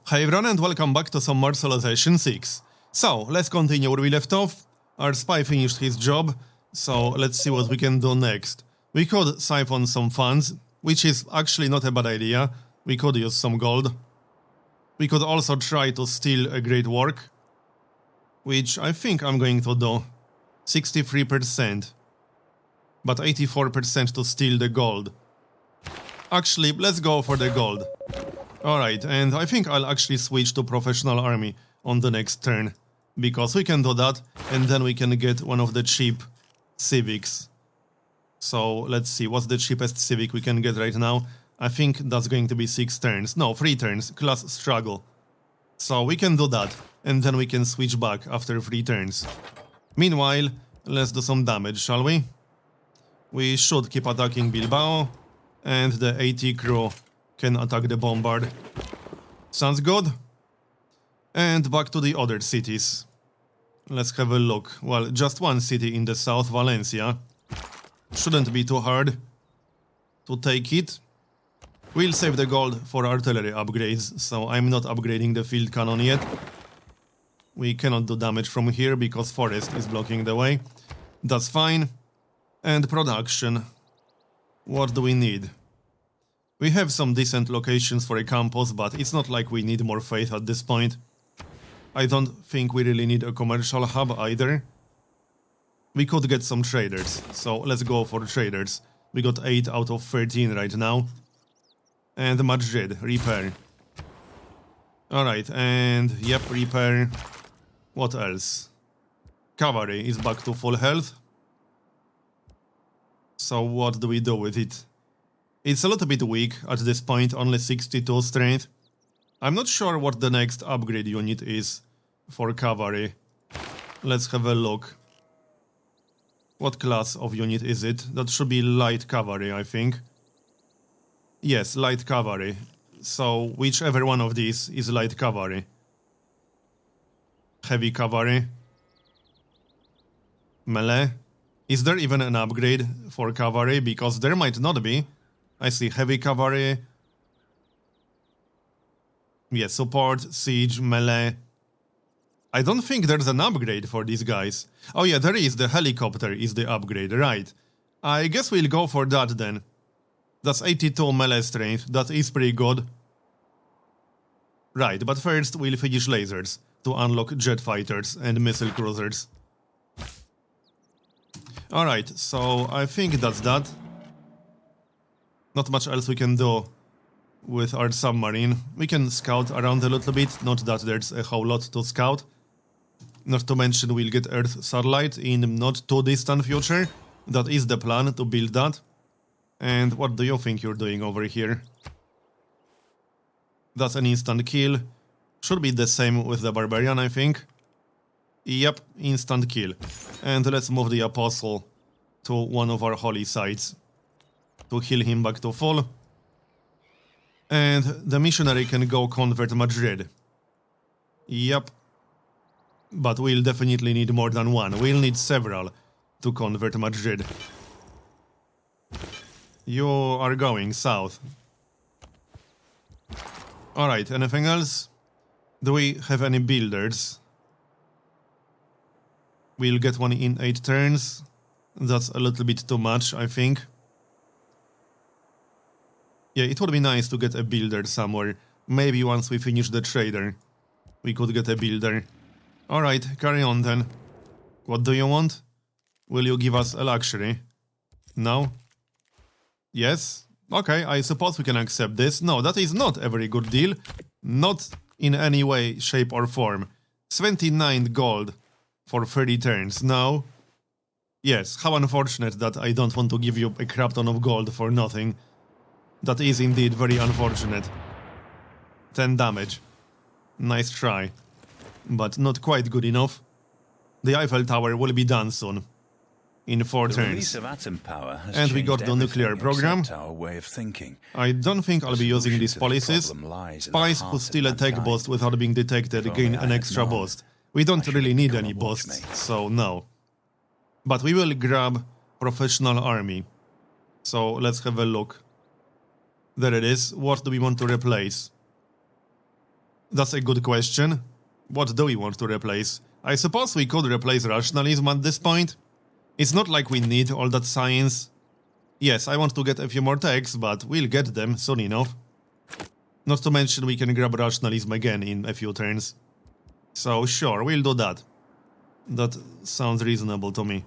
Hi everyone and welcome back to some more Civilization 6. So, let's continue where we left off. Our spy finished his job, so let's see what we can do next. We could siphon some funds, which is actually not a bad idea. We could use some gold. We could also try to steal a great work, which I think I'm going to do. 63%, but 84% to steal the gold. Actually, let's go for the gold. Alright, and I think I'll actually switch to professional army on the next turn, because we can do that, and then we can get one of the cheap civics. So, let's see, what's the cheapest civic we can get right now? I think that's going to be 6 turns. No, 3 turns, class struggle. So, we can do that, and then we can switch back after 3 turns. Meanwhile, let's do some damage, shall we? We should keep attacking Bilbao, and the AT crew can attack the bombard. Sounds good. And back to the other cities. Let's have a look. Well, just one city in the south, Valencia. Shouldn't be too hard to take it. We'll save the gold for artillery upgrades, so I'm not upgrading the field cannon yet. We cannot do damage from here because forest is blocking the way. That's fine. And production. What do we need? We have some decent locations for a campus, but it's not like we need more faith at this point. I don't think we really need a commercial hub either. We could get some traders, so let's go for traders. We got 8 out of 13 right now. And Madrid, repair. Alright, and yep, repair. What else? Cavalry is back to full health. So what do we do with it? It's a little bit weak at this point, only 62 strength. I'm not sure what the next upgrade unit is for cavalry. Let's have a look. What class of unit is it? That should be light cavalry, I think. Yes, light cavalry. So whichever one of these is light cavalry. Heavy cavalry. Melee. Is there even an upgrade for cavalry? Because there might not be. I see heavy cavalry. Yeah, support, siege, melee. I don't think there's an upgrade for these guys. Oh yeah, there is. The helicopter is the upgrade, right. I guess we'll go for that then. That's 82 melee strength. That is pretty good. Right, but first we'll finish lasers to unlock jet fighters and missile cruisers. Alright, so I think that's that. Not much else we can do with our submarine. We can scout around a little bit, not that there's a whole lot to scout. Not to mention we'll get Earth satellite in not too distant future. That is the plan, to build that. And what do you think you're doing over here? That's an instant kill. Should be the same with the Barbarian, I think. Yep, instant kill. And let's move the Apostle to one of our holy sites to heal him back to full. And the missionary can go convert Madrid. Yep. But we'll definitely need more than one. We'll need several to convert Madrid. You are going south. Alright, anything else? Do we have any builders? We'll get one in 8 turns. That's a little bit too much, I think. Yeah, it would be nice to get a builder somewhere. Maybe once we finish the trader, we could get a builder. Alright, carry on then. What do you want? Will you give us a luxury? No? Yes? Okay, I suppose we can accept this. No, that is not a very good deal. Not in any way, shape or form. 29 gold for 30 turns. No? Yes, how unfortunate that I don't want to give you a crap ton of gold for nothing. That is indeed very unfortunate. 10 damage. Nice try. But not quite good enough. The Eiffel Tower will be done soon. In 4 turns. And we got the nuclear program. I don't think I'll be using these policies. Spies who steal a tech boost without being detected gain an extra boost. We don't really need any boosts, so no. But we will grab professional army. So let's have a look. There it is. What do we want to replace? That's a good question. What do we want to replace? I suppose we could replace rationalism at this point. It's not like we need all that science. Yes, I want to get a few more techs, but we'll get them soon enough. Not to mention we can grab rationalism again in a few turns. So sure, we'll do that. That sounds reasonable to me.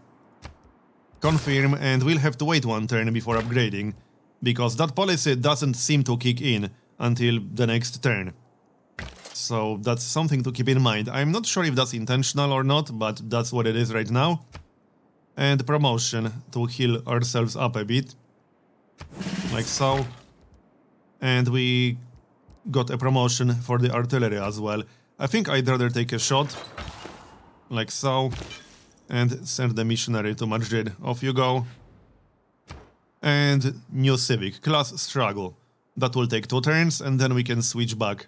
Confirm, and we'll have to wait one turn before upgrading, because that policy doesn't seem to kick in until the next turn. So that's something to keep in mind. I'm not sure if that's intentional or not, but that's what it is right now. And promotion to heal ourselves up a bit. Like so. And we got a promotion for the artillery as well. I think I'd rather take a shot. Like so. And send the missionary to Madrid. Off you go. And new civic. Class struggle. That will take 2 turns and then we can switch back.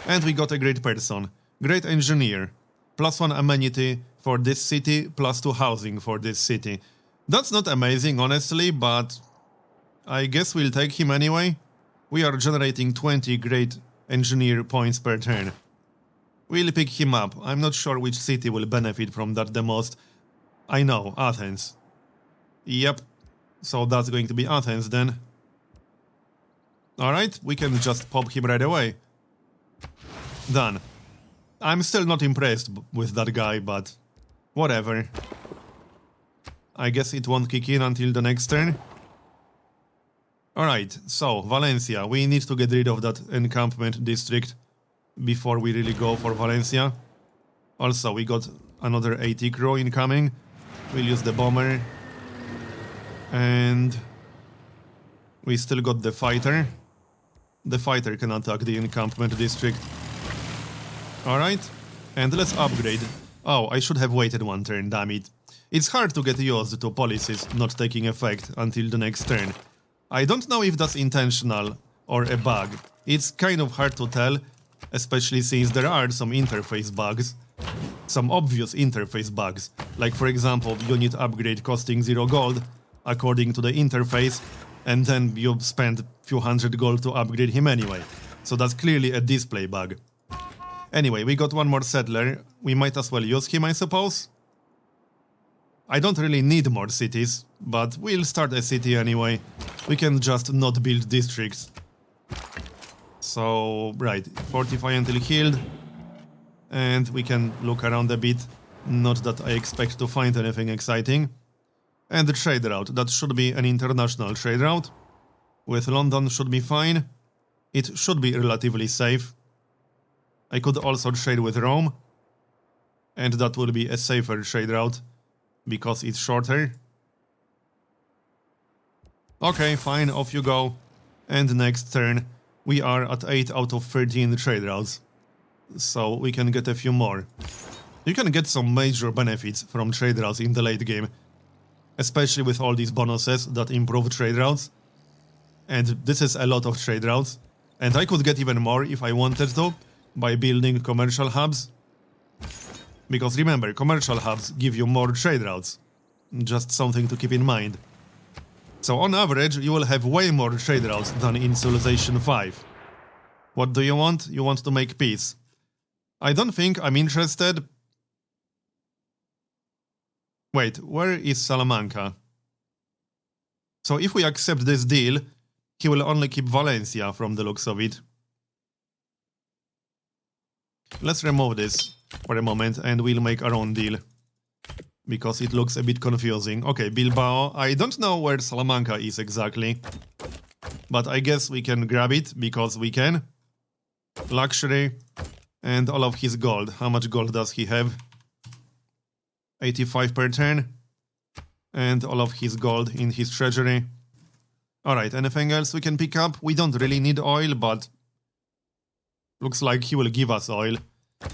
And we got a great person. Great engineer. +1 amenity for this city, +2 housing for this city. That's not amazing, honestly, but I guess we'll take him anyway. We are generating 20 great engineer points per turn. We'll pick him up. I'm not sure which city will benefit from that the most. I know, Athens. Yep. So that's going to be Athens then. Alright, we can just pop him right away. Done. I'm still not impressed with that guy, but whatever. I guess it won't kick in until the next turn. Alright, so Valencia. We need to get rid of that encampment district before we really go for Valencia. Also, we got another AT crew incoming. We'll use the bomber. And we still got the fighter. The fighter can attack the encampment district. Alright, and let's upgrade. Oh, I should have waited one turn, damn it. It's hard to get used to policies not taking effect until the next turn. I don't know if that's intentional or a bug. It's kind of hard to tell, especially since there are some interface bugs. Some obvious interface bugs, like for example unit upgrade costing 0 gold, according to the interface, and then you spend few hundred gold to upgrade him anyway. So that's clearly a display bug. Anyway, we got one more settler. We might as well use him, I suppose. I don't really need more cities, but we'll start a city anyway. We can just not build districts. So, right, fortify until healed. And we can look around a bit. Not that I expect to find anything exciting. And the trade route. That should be an international trade route. With London should be fine. It should be relatively safe. I could also trade with Rome. And that will be a safer trade route. Because it's shorter. Okay, fine, off you go. And next turn, we are at 8 out of 13 trade routes. So we can get a few more. You can get some major benefits from trade routes in the late game. Especially with all these bonuses that improve trade routes. And this is a lot of trade routes. And I could get even more if I wanted to, by building commercial hubs. Because remember, commercial hubs give you more trade routes. Just something to keep in mind. So on average, you will have way more trade routes than in Civilization 5. What do you want? You want to make peace. I don't think I'm interested. Wait, where is Salamanca? So if we accept this deal, he will only keep Valencia from the looks of it. Let's remove this for a moment and we'll make our own deal. Because it looks a bit confusing. Okay, Bilbao. I don't know where Salamanca is exactly. But I guess we can grab it because we can. Luxury. And all of his gold. How much gold does he have? 85 per turn. And all of his gold in his treasury. Alright, anything else we can pick up? We don't really need oil, but looks like he will give us oil.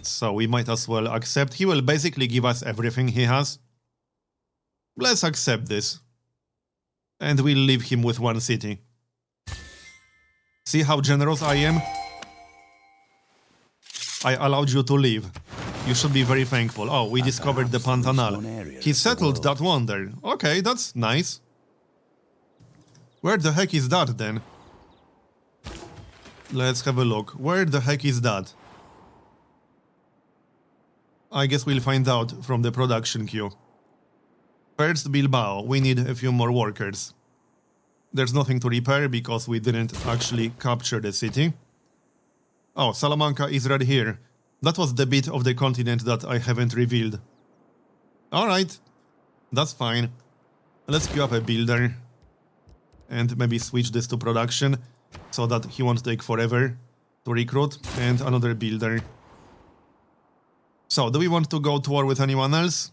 So we might as well accept. He will basically give us everything he has. Let's accept this. And we'll leave him with one city. See how generous I am? I allowed you to leave. You should be very thankful. Oh, we discovered the Pantanal. He settled that wonder. Okay, that's nice. Where the heck is that then? Let's have a look. Where the heck is that? I guess we'll find out from the production queue. First, Bilbao. We need a few more workers. There's nothing to repair because we didn't actually capture the city. Oh, Salamanca is right here. That was the bit of the continent that I haven't revealed. Alright, that's fine. Let's queue up a builder. And maybe switch this to production, so that he won't take forever to recruit. And another builder. So, do we want to go to war with anyone else?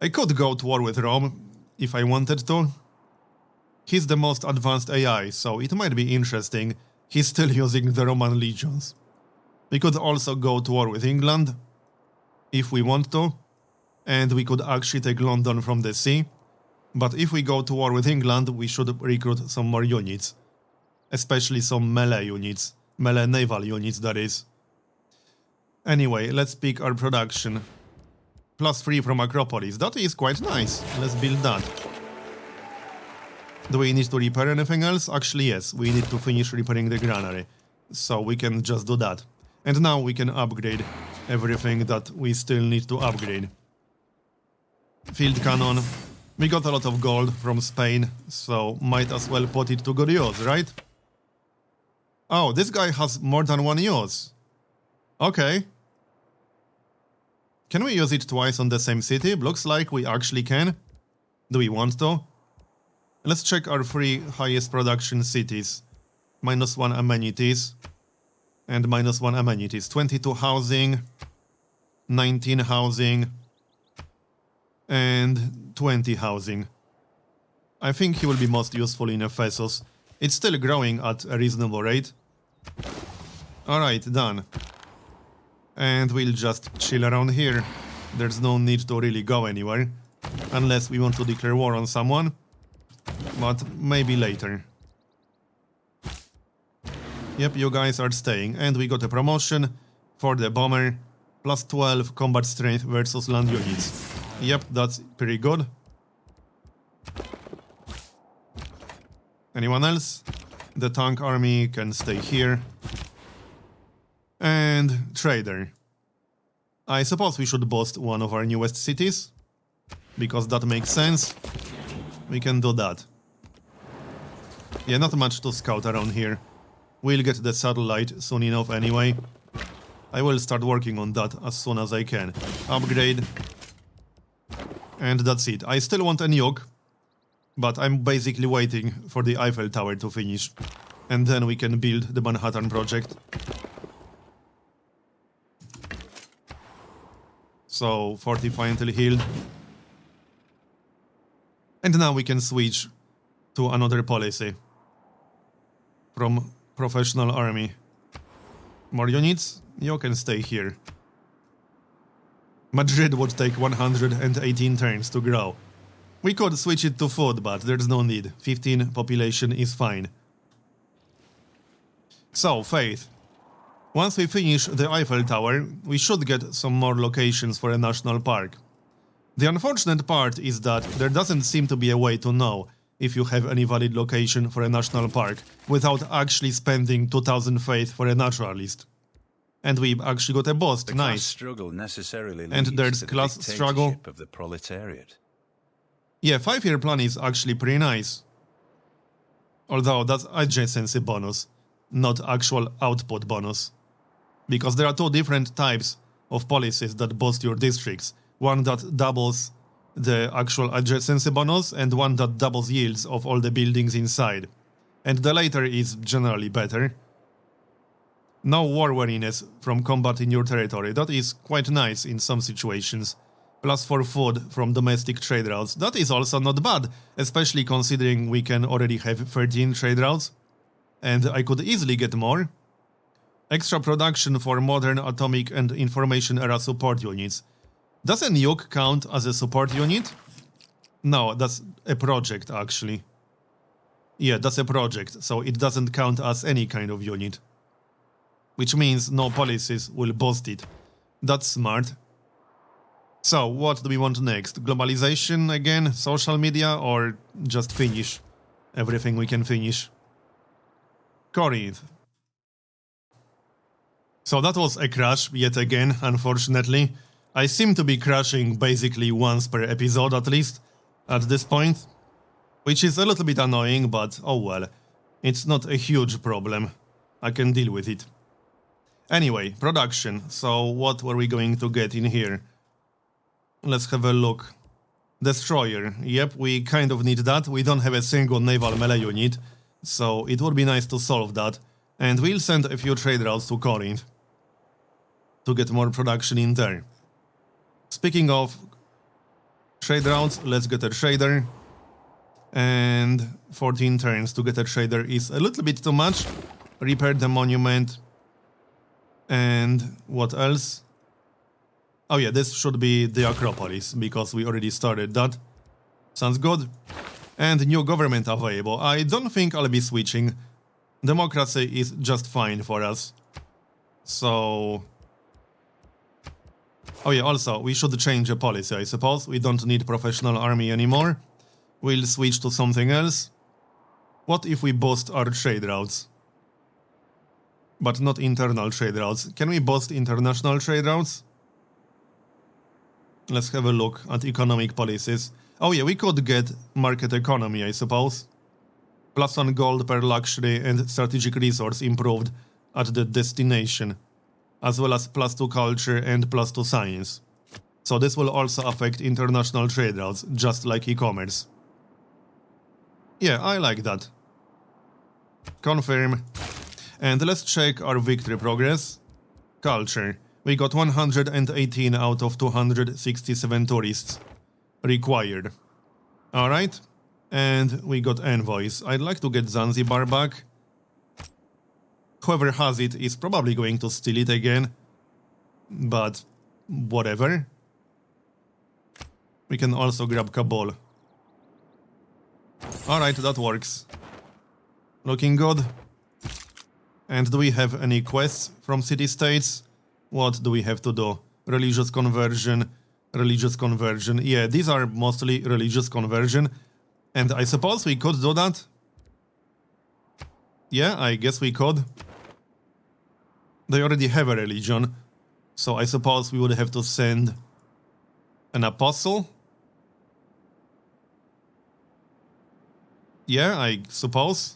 I could go to war with Rome, if I wanted to. He's the most advanced AI, so it might be interesting. He's still using the Roman legions. We could also go to war with England, if we want to. And we could actually take London from the sea. But if we go to war with England, we should recruit some more units. Especially some melee units. Melee naval units, that is. Anyway, let's pick our production. +3 from Acropolis. That is quite nice. Let's build that. Do we need to repair anything else? Actually, yes. We need to finish repairing the granary. So we can just do that. And now we can upgrade everything that we still need to upgrade. Field cannon. We got a lot of gold from Spain, so might as well put it to good use, right? Oh, this guy has more than one use. Okay. Can we use it twice on the same city? Looks like we actually can. Do we want to? Let's check our 3 highest production cities. -1 amenities. And -1 amenities. 22 housing. 19 housing. And 20 housing. I think he will be most useful in Ephesus. It's still growing at a reasonable rate. Alright, done. And we'll just chill around here. There's no need to really go anywhere. Unless we want to declare war on someone. But maybe later. Yep, you guys are staying. And we got a promotion for the bomber. +12 combat strength versus land units. Yep, that's pretty good. Anyone else? The tank army can stay here. And trader. I suppose we should boost one of our newest cities. Because that makes sense. We can do that. Yeah, not much to scout around here. We'll get the satellite soon enough anyway. I will start working on that as soon as I can. Upgrade. And that's it. I still want a nuke. But I'm basically waiting for the Eiffel Tower to finish. And then we can build the Manhattan Project. So, fortify until healed. And now we can switch to another policy. From professional army. More units? You can stay here. Madrid would take 118 turns to grow. We could switch it to food, but there's no need. 15 population is fine. So, Faith. Once we finish the Eiffel Tower, we should get some more locations for a national park. The unfortunate part is that there doesn't seem to be a way to know if you have any valid location for a national park without actually spending 2000 faith for a naturalist. And we actually got a boost, nice. Struggle necessarily and there's class struggle. Of the proletariat. Yeah, 5-year plan is actually pretty nice. Although that's adjacency bonus, not actual output bonus. Because there are 2 different types of policies that boost your districts. One that doubles the actual adjacency bonus and one that doubles yields of all the buildings inside. And the latter is generally better. No war weariness from combat in your territory. That is quite nice in some situations. +4 food from domestic trade routes. That is also not bad, especially considering we can already have 13 trade routes. And I could easily get more. Extra production for modern atomic and information era support units. Does a nuke count as a support unit? No, that's a project actually. Yeah, that's a project, so it doesn't count as any kind of unit. Which means no policies will boost it. That's smart. So, what do we want next? Globalization again? Social media? Or just finish everything we can finish? Corinth. So that was a crash, yet again, unfortunately. I seem to be crashing basically once per episode at least, at this point. Which is a little bit annoying, but oh well. It's not a huge problem. I can deal with it. Anyway, production. So what were we going to get in here? Let's have a look. Destroyer. Yep, we kind of need that. We don't have a single naval melee unit, so it would be nice to solve that. And we'll send a few trade routes to Corinth to get more production in there. Speaking of trade routes, let's get a trader. And 14 turns to get a trader is a little bit too much. Repair the monument. And what else? Oh yeah, this should be the Acropolis, because we already started that. Sounds good. And new government available. I don't think I'll be switching. Democracy is just fine for us. So... Oh yeah, also, we should change a policy, I suppose. We don't need professional army anymore. We'll switch to something else. What if we boost our trade routes? But not internal trade routes. Can we boost international trade routes? Let's have a look at economic policies. Oh yeah, we could get market economy, I suppose. +1 gold per luxury and strategic resource improved at the destination, as well as +2 culture and +2 science. So this will also affect international trade routes, just like e-commerce. Yeah, I like that. Confirm. And let's check our victory progress. Culture. We got 118 out of 267 tourists required. Alright. And we got envoys. I'd like to get Zanzibar back. Whoever has it is probably going to steal it again. But whatever. We can also grab Kabul. Alright, that works. Looking good. And do we have any quests from city-states? What do we have to do? Religious conversion, religious conversion. Yeah, these are mostly religious conversion. And I suppose we could do that? Yeah, I guess we could. They already have a religion. So I suppose we would have to send an apostle? Yeah, I suppose.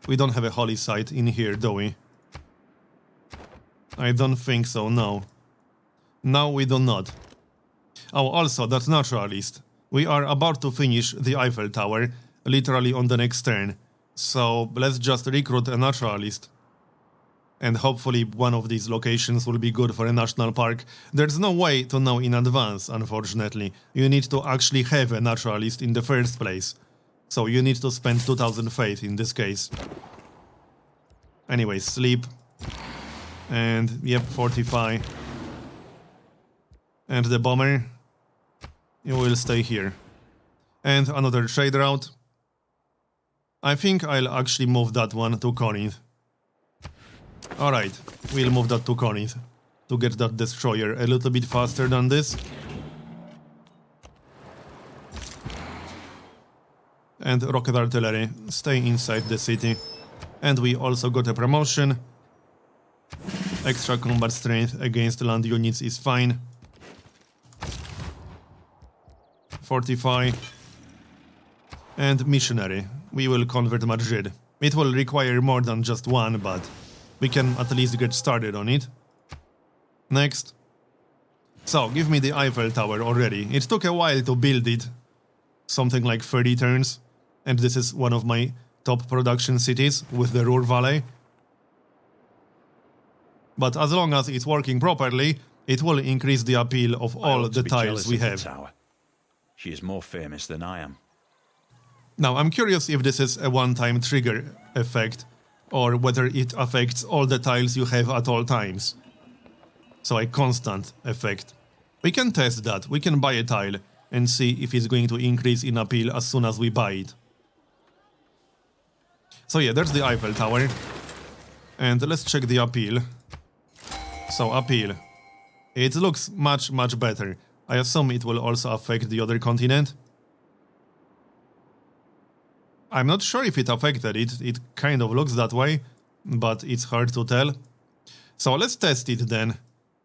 We don't have a holy site in here, do we? I don't think so, no. No, we do not. Oh, also, that naturalist. We are about to finish the Eiffel Tower, literally on the next turn. So, let's just recruit a naturalist. And hopefully one of these locations will be good for a national park. There's no way to know in advance, unfortunately. You need to actually have a naturalist in the first place. So you need to spend 2000 faith in this case. Anyway, sleep. And, yep, fortify. And the bomber. You will stay here. And another trade route. I think I'll actually move that one to Corinth. Alright, we'll move that to Corinth. To get that destroyer a little bit faster than this. And rocket artillery, stay inside the city. And we also got a promotion. Extra combat strength against land units is fine. Fortify. And missionary. We will convert Madrid. It will require more than just one, but we can at least get started on it. Next. So, give me the Eiffel Tower already. It took a while to build it. Something like 30 turns. And this is one of my top production cities with the Ruhr Valley. But as long as it's working properly, it will increase the appeal of all the tiles we have. She is more famous than I am. Now, I'm curious if this is a one-time trigger effect, or whether it affects all the tiles you have at all times. So a constant effect. We can test that. We can buy a tile and see if it's going to increase in appeal as soon as we buy it. So yeah, there's the Eiffel Tower. And let's check the appeal. So appeal. It looks much, much better. I assume it will also affect the other continent. I'm not sure if it affected it. It kind of looks that way, but it's hard to tell. So let's test it then.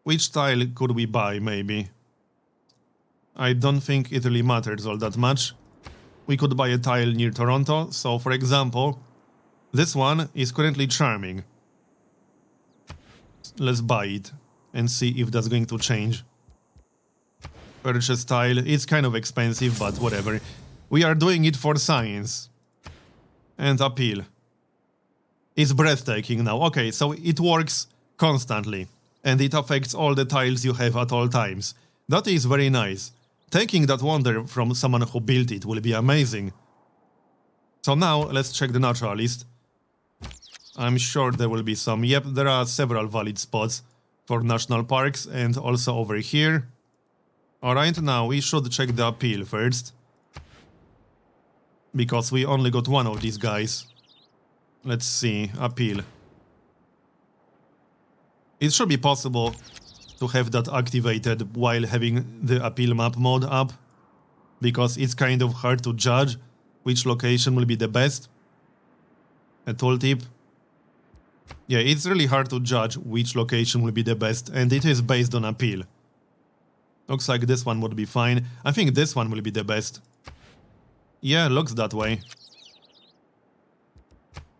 Which tile could we buy, maybe? I don't think it really matters all that much. We could buy a tile near Toronto, so for example, this one is currently charming. Let's buy it and see if that's going to change. Purchase tile, it's kind of expensive, but whatever. We are doing it for science. And appeal. It's breathtaking now. Okay, so it works constantly. And it affects all the tiles you have at all times. That is very nice. Taking that wonder from someone who built it will be amazing. So now, let's check the naturalist. I'm sure there will be some. Yep, there are several valid spots for national parks and also over here. Alright, now we should check the appeal first. Because we only got one of these guys. Let's see, appeal. It should be possible to have that activated while having the appeal map mode up. Because it's kind of hard to judge which location will be the best. A tooltip. Yeah, it's really hard to judge which location will be the best, and it is based on appeal. Looks like this one would be fine. I think this one will be the best. Yeah, looks that way.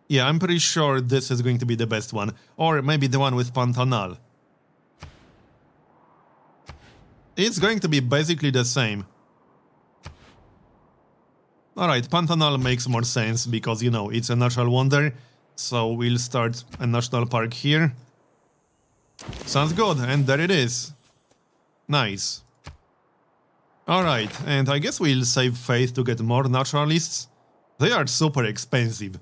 Yeah, I'm pretty sure this is going to be the best one. Or maybe the one with Pantanal. It's going to be basically the same. Alright, Pantanal makes more sense because, you know, it's a natural wonder. So we'll start a national park here. Sounds good, and there it is. Nice. Alright, and I guess we'll save faith to get more naturalists. They are super expensive.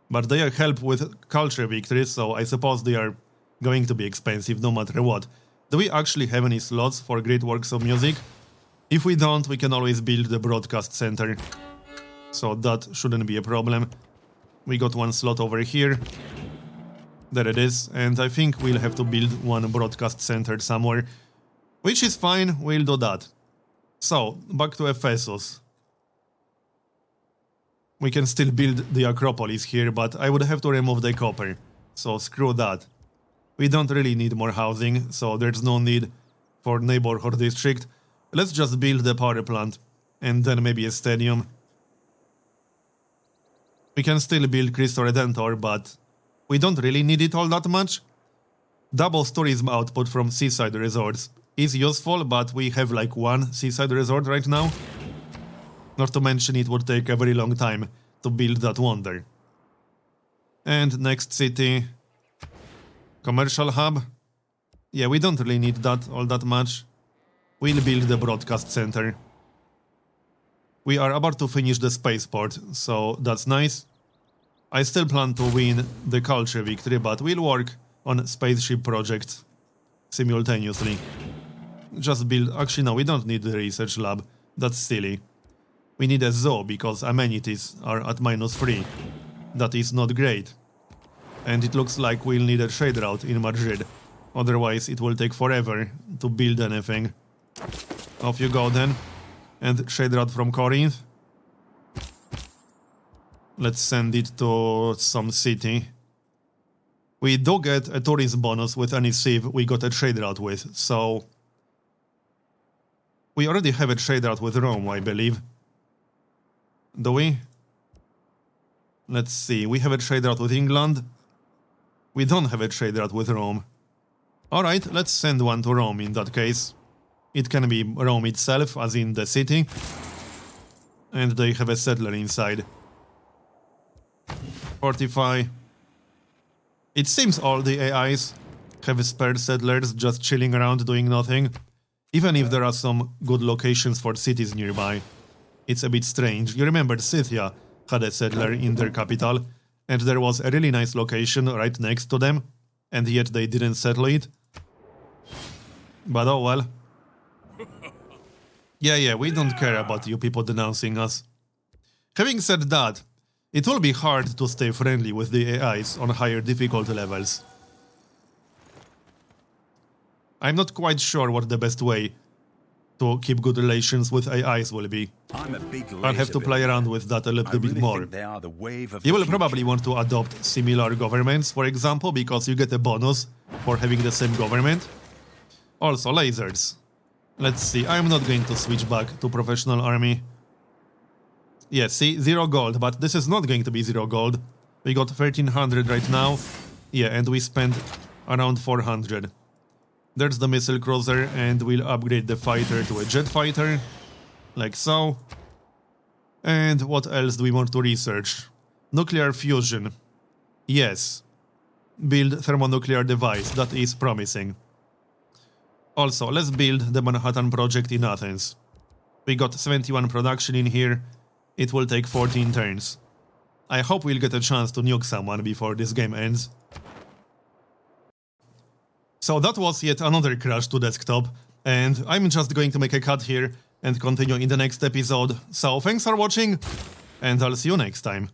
But they help with culture victories, so I suppose they are going to be expensive no matter what. Do we actually have any slots for great works of music? If we don't, we can always build the broadcast center. So that shouldn't be a problem. We got one slot over here. There it is, and I think we'll have to build one broadcast center somewhere. Which is fine, we'll do that. So, back to Ephesus. We can still build the Acropolis here, but I would have to remove the copper. So screw that. We don't really need more housing, so there's no need for neighborhood district. Let's just build the power plant, and then maybe a stadium. We can still build Cristo Redentor, but we don't really need it all that much. Double tourism output from seaside resorts is useful, but we have like one seaside resort right now. Not to mention it would take a very long time to build that wonder. And next city. Commercial hub. Yeah, we don't really need that all that much. We'll build the broadcast center. We are about to finish the spaceport, so that's nice. I still plan to win the culture victory, but we'll work on spaceship projects simultaneously. Just build... Actually, no, we don't need the research lab. That's silly. We need a zoo, because amenities are at -3. That is not great. And it looks like we'll need a trade route in Madrid. Otherwise, it will take forever to build anything. Off you go then. And trade route from Corinth. Let's send it to some city. We do get a tourism bonus with any civ we got a trade route with, so... We already have a trade route with Rome, I believe. Do we? Let's see, we have a trade route with England. We don't have a trade route with Rome. Alright, let's send one to Rome in that case. It can be Rome itself, as in the city. And they have a settler inside. Fortify. It seems all the AIs have spare settlers just chilling around doing nothing. Even if there are some good locations for cities nearby. It's a bit strange. You remember Scythia had a settler in their capital, and there was a really nice location right next to them, and yet they didn't settle it. But oh well. Yeah, we don't care about you people denouncing us. Having said that, it will be hard to stay friendly with the AIs on higher difficulty levels. I'm not quite sure what the best way to keep good relations with AIs will be. I'll have to play around with that a little bit more. You will probably want to adopt similar governments, for example, because you get a bonus for having the same government. Also, lasers. Let's see, I'm not going to switch back to professional army. Yeah, see, 0 gold, but this is not going to be 0 gold. We got 1300 right now. Yeah, and we spent around 400. There's the missile cruiser, and we'll upgrade the fighter to a jet fighter. Like so. And what else do we want to research? Nuclear fusion. Yes. Build thermonuclear device, that is promising. Also, let's build the Manhattan Project in Athens. We got 71 production in here. It will take 14 turns. I hope we'll get a chance to nuke someone before this game ends. So that was yet another crash to desktop, and I'm just going to make a cut here and continue in the next episode. So thanks for watching, and I'll see you next time.